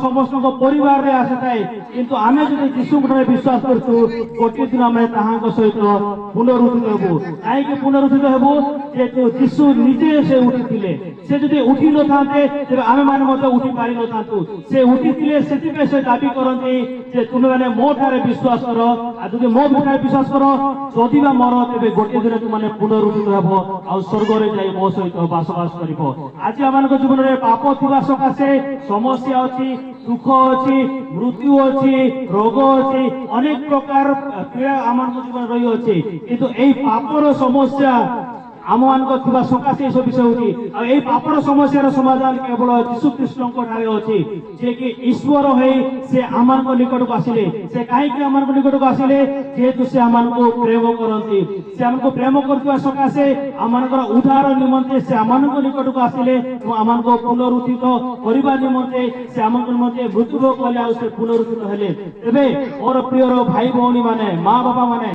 समस्त परिवार रे आसीथाए किंतु आमे जदि यीशु ठारे विश्वास करछु गोटे दिन आमे ताहांक सहित पुनरुत्थित हेबु काहेकि पुनरुत्थित हेबु जे यीशु निजे से उठिथिले से जदि उठी न थाते तेबे आमे माने मते उठी पारि न थातु से उठिथिले सेति पे से दाबी करन्ते जे तुमे माने मो ठारे विश्वास करो आ जदि मो ठारे विश्वास करो जदि बा मरो तेबे गोटे दिन तुमे पुनरुत्थित हेबो आ स्वर्ग रे जाई मो सहित बसवास करिवो आज आमानक जीवन रे पाप थिबा सकासे समस्या अछि दुख अच्छी मृत्यु अच्छी रोग अच्छी अनेक प्रकार पीड़ा आम जीवन रही अच्छी किंतु एई पापर समस्या आम मान सकाशे सब विषय होती पापर समस्या समाधान केवल यीशु कृष्ण अच्छी जे कि ईश्वर है से आम निकट को आसिले से कहीं आम निकट को आसिले जेहेतु से आम प्रेम करती से आमको प्रेम करथिबा सकाशे आम उद्धार निमंते से आम निकट को आसिले आम पुनरुत्थित करने निमंते से आम निमंते मृत्यु कले से पुनरुत्थित हेले। तेबे और प्रिय भाई भौणी माने माँ बापा माने